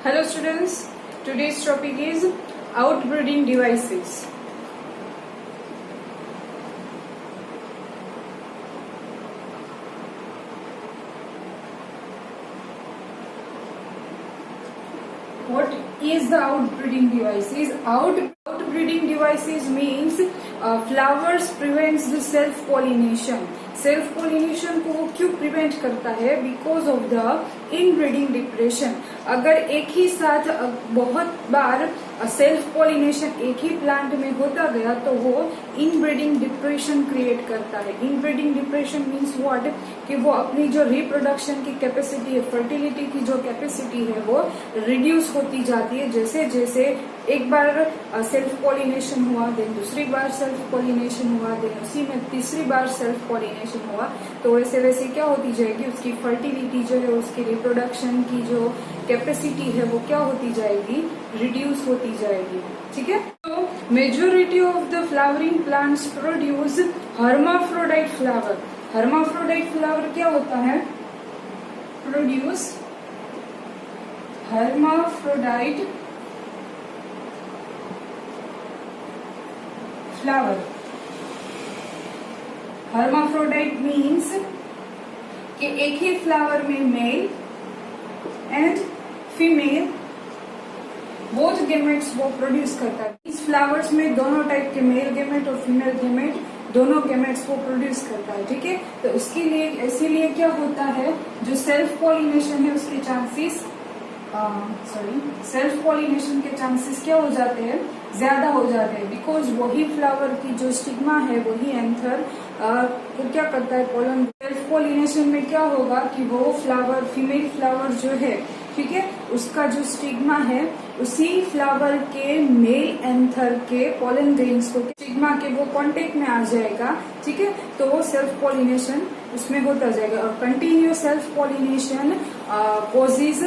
Hello students, today's topic is outbreeding devices. What is the outbreeding devices? Outbreeding devices means flowers prevents the self-pollination. Self pollination को वो क्यों prevent करता है? Because of the inbreeding depression. अगर एक ही साथ बहुत बार सेल्फ पॉलिनेशन एक ही प्लांट में होता गया तो वो इनब्रीडिंग डिप्रेशन क्रिएट करता है. Inbreeding depression means what? कि वो अपनी जो रिप्रोडक्शन की कैपेसिटी है, फर्टिलिटी की जो कैपेसिटी है वो रिड्यूस होती जाती है. जैसे जैसे एक बार सेल्फ पॉलिनेशन हुआ, देन दूसरी बार सेल्फ पॉलिनेशन हुआ, देन उसी में तीसरी बार सेल्फ पॉलिनेशन हुआ, तो वैसे वैसे क्या होती जाएगी? उसकी फर्टिलिटी जो है, उसकी रिप्रोडक्शन की जो कैपेसिटी है वो क्या होती जाएगी? रिड्यूस होती जाएगी. ठीक है. तो majority of the flowering plants produce hermaphrodite flower. Hermaphrodite flower क्या होता है? Produce hermaphrodite flower. Hermaphrodite means कि एक ही फ्लावर में male and female both gametes वो प्रोड्यूस करता है. इस फ्लावर्स में दोनों टाइप के मेल गेमेट और फीमेल गेमेट दोनों गेमेट्स को प्रोड्यूस करता है. ठीक है. तो इसके लिए इसीलिए क्या होता है, जो सेल्फ पॉलिनेशन है उसके चांसेस सेल्फ पॉलिनेशन के चांसेस क्या हो जाते हैं? ज्यादा हो जाते हैं. बिकॉज वही फ्लावर की जो स्टिग्मा है, वही एंथर को क्या करता है? पोलन. सेल्फ पॉलिनेशन में क्या होगा कि वो फ्लावर, फीमेल फ्लावर जो है, ठीक है, उसका जो स्टिग्मा है उसी फ्लावर के मेल एंथर के पोलन ग्रेन्स को स्टिग्मा के वो कांटेक्ट में आ जाएगा. ठीक है. तो वो सेल्फ पॉलिनेशन उसमें होता जाएगा. और continuous self pollination causes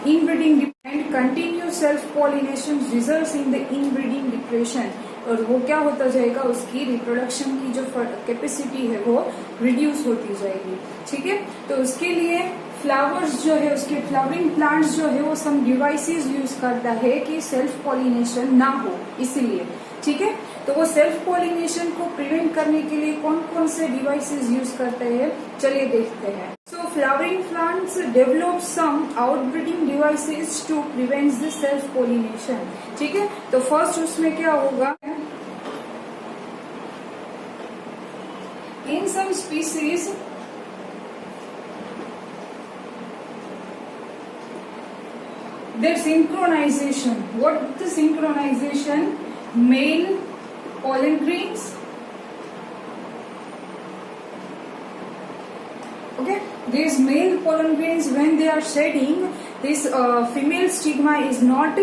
inbreeding and continuous self pollination results in the inbreeding depression. और वो क्या होता जाएगा? उसकी रिप्रोडक्शन की जो कैपेसिटी है वो रिड्यूस होती जाएगी. ठीक है. तो उसके लिए फ्लावर्स जो है, उसके फ्लावरिंग प्लांट्स जो है वो सम डिवाइसेस यूज करता है कि सेल्फ पॉलिनेशन ना हो, इसीलिए. ठीक है. तो वो सेल्फ पॉलिनेशन को प्रिवेंट करने के लिए कौन कौन से डिवाइसेस यूज करते हैं, चलिए देखते हैं. So flowering plants develop some outbreeding devices to prevent the self pollination. ठीक है. तो फर्स्ट उसमें क्या होगा? In some species their synchronization. What the synchronization? Male pollen grains. Okay. These male pollen grains, when they are shedding, this female stigma is not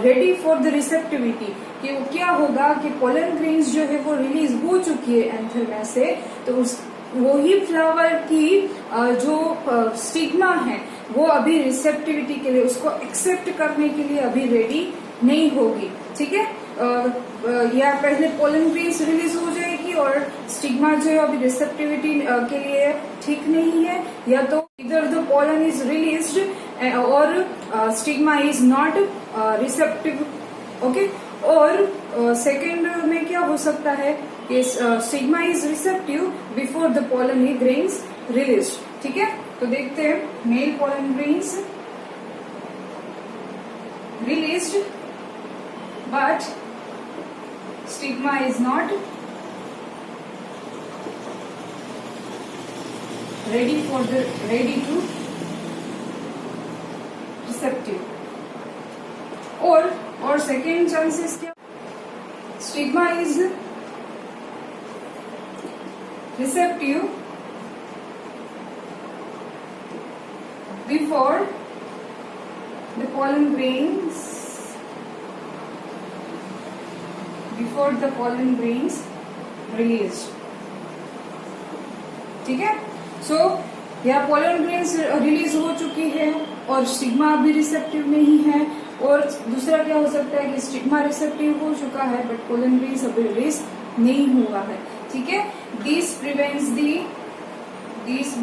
ready for the receptivity. कि वो क्या होगा कि पोलन ग्रेन्स जो है वो release हो चुकी है एंथर में से, तो उस वही फ्लावर की जो स्टिग्मा है वो अभी रिसेप्टिविटी के लिए, उसको एक्सेप्ट करने के लिए अभी रेडी नहीं होगी. ठीक है. या पहले पोलन ग्रेन्स रिलीज हो जाएगी और स्टिग्मा जो है अभी रिसेप्टिविटी के लिए ठीक नहीं है, या तो इधर द पोलन इज रिलीज्ड और stigma is not receptive. Okay. और सेकेंड में क्या हो सकता है कि stigma is receptive before the pollen grains released. ठीक है. तो देखते हैं. Male pollen grains released but stigma is not ready to receptive. और second chances क्या? Stigma is receptive before the pollen grains released. ठीक है. सो यहाँ पोलन ग्रेन्स रिलीज हो चुकी है और स्टिग्मा अभी रिसेप्टिव नहीं है. और दूसरा क्या हो सकता है कि स्टिग्मा रिसेप्टिव हो चुका है बट पोलन ग्रेन्स अभी रिलीज नहीं हुआ है. ठीक है. This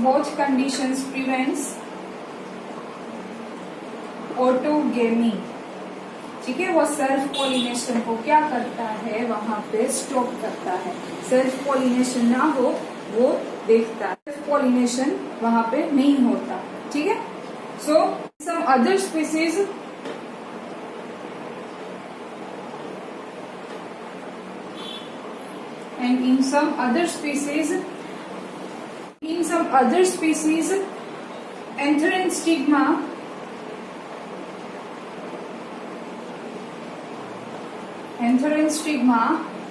both conditions prevents autogamy. ठीक है, वो सेल्फ पॉलिनेशन को क्या करता है, वहां पे स्टॉप करता है। सेल्फ पॉलिनेशन ना हो वो देखता है, सेल्फ पॉलिनेशन वहां पे नहीं होता। ठीक है, so some other species and in some other species antherine stigma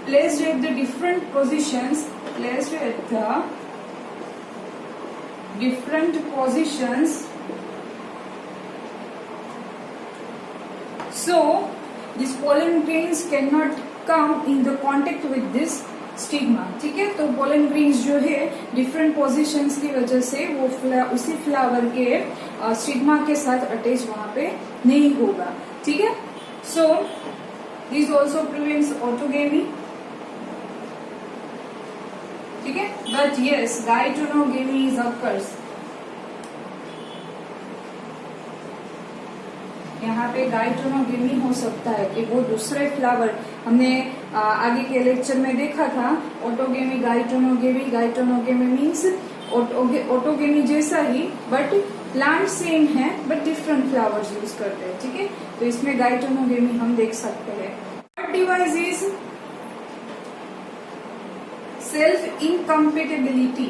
placed at the different positions so these pollen grains cannot come in the contact with this stigma. ठीक है, तो पोलन ग्रेन्स जो है डिफरेंट पोजीशंस की वजह से वो उसी फ्लावर के स्टिग्मा के साथ अटैच वहां पे नहीं होगा। ठीक है, so this also prevents autogamy. ठीक है, बट यस गाइटोनोगेमी इज अकर्स। यहाँ पे गाइटोनोगेमी हो सकता है कि वो दूसरे फ्लावर, हमने आगे के लेक्चर में देखा था ऑटोगेमी, गाइटोनोगेमी मीन्स ऑटोगेमी जैसा ही बट प्लांट सेम है बट डिफरेंट फ्लावर्स यूज करते हैं। ठीक है, तो इसमें गाइटोनोगेमी हम देख सकते हैं। Third device is self incompatibility.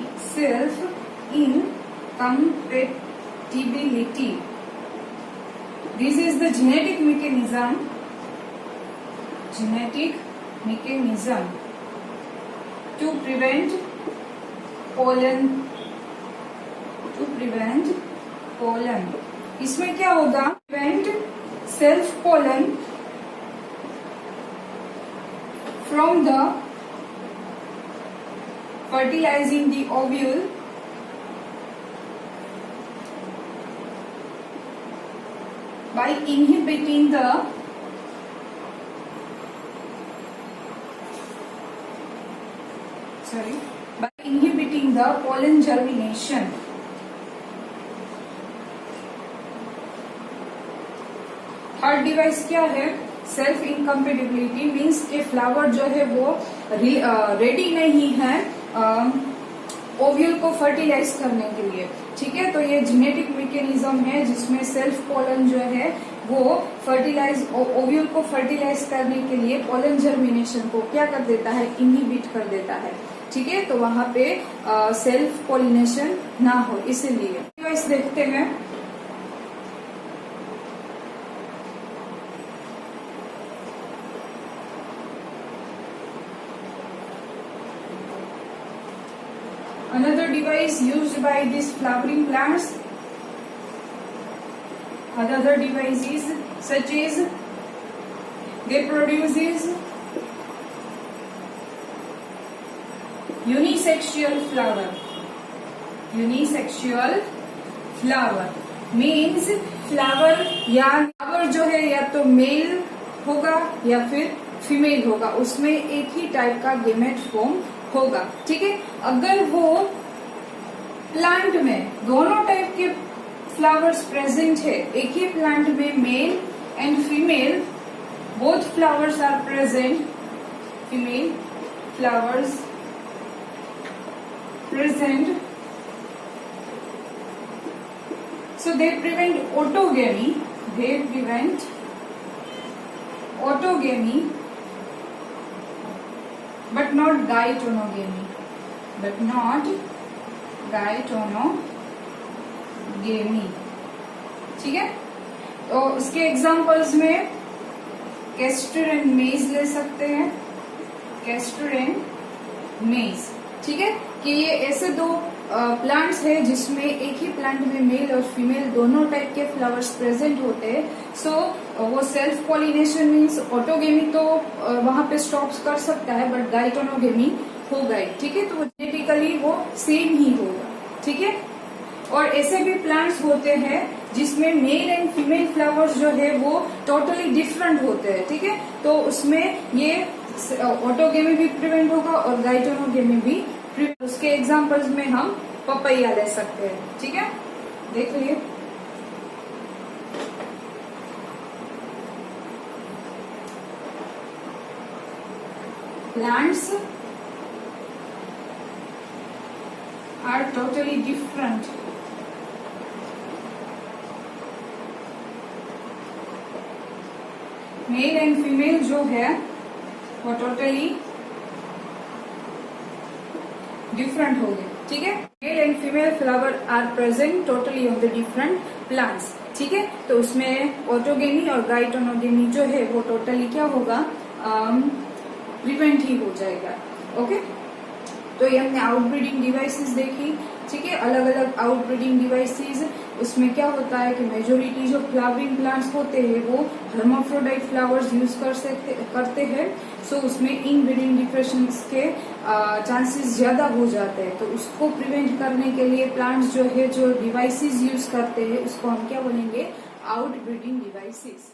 This is the genetic mechanism to prevent pollen। इसमें क्या होगा, prevent self pollen from the fertilizing the ovule by inhibiting the pollen germination। Third device क्या है, सेल्फ इनकम्पेटिबिलिटी मीन्स के flower जो है वो ready नहीं है ओव्यूल को फर्टिलाइज करने के लिए। ठीक है, तो ये जेनेटिक मैकेनिज्म है जिसमें सेल्फ पोलन जो है वो ओव्यूल को फर्टिलाइज करने के लिए पोलन जर्मिनेशन को क्या कर देता है, इनहिबिट कर देता है। ठीक है, तो वहां पे सेल्फ पॉलिनेशन ना हो, इसीलिए डिवाइस देखते हैं। Another device used by these flowering plants, another device is such as they produces unisexual flower means flower जो है या तो मेल होगा या फिर फीमेल होगा, उसमें एक ही टाइप का गेमेट फॉर्म होगा। ठीक है, अगर वो प्लांट में दोनों टाइप के फ्लावर्स प्रेजेंट है, एक ही प्लांट में male and female both flowers are present, female flowers present, so they prevent autogamy but not gaetonogamy ठीक है, तो उसके एग्जांपल्स में कैस्टर एंड मेज ले सकते हैं, कैस्टर एंड मेज। ठीक है, कि ये ऐसे दो प्लांट्स है जिसमें एक ही प्लांट में मेल और फीमेल दोनों टाइप के फ्लावर्स प्रेजेंट होते हैं। सो वो सेल्फ पॉलिनेशन मीन्स ऑटोगेमी तो वहां पे स्टॉप कर सकता है बट गाइटोनोगेमी होगा ही। ठीक है, तो जेनेटिकली वो सेम ही होगा। ठीक है, और ऐसे भी प्लांट्स होते हैं जिसमें मेल एंड फीमेल फ्लावर्स जो है वो टोटली डिफरेंट होते हैं। ठीक है, तो उसमें ये ऑटोगेमी भी प्रिवेंट होगा और गाइटोनोगेमी भी। उसके एग्जांपल्स में हम पपैया ले सकते हैं। ठीक है, देख लीजिए। Plants are totally different. Male and female जो है वो टोटली डिफरेंट हो गए। ठीक है, male and female flower are present totally on the different plants. ठीक है, तो उसमें ऑटोगेनी और गाइटोनोगेनी जो है वो टोटली क्या होगा, प्रिवेंट ही हो जाएगा। ओके, तो ये हमने आउटब्रीडिंग डिवाइसेस देखी। ठीक है, अलग अलग आउटब्रीडिंग डिवाइसेस, उसमें क्या होता है कि मेजोरिटी जो फ्लावरिंग प्लांट्स होते हैं वो हर्माफ्रोडाइट फ्लावर्स यूज करते हैं। सो उसमें इनब्रीडिंग डिप्रेशन के चांसेस ज्यादा हो जाते हैं। तो उसको प्रिवेंट करने के लिए प्लांट्स जो है जो डिवाइसेस यूज करते हैं उसको हम क्या बोलेंगे, आउटब्रीडिंग डिवाइसेस।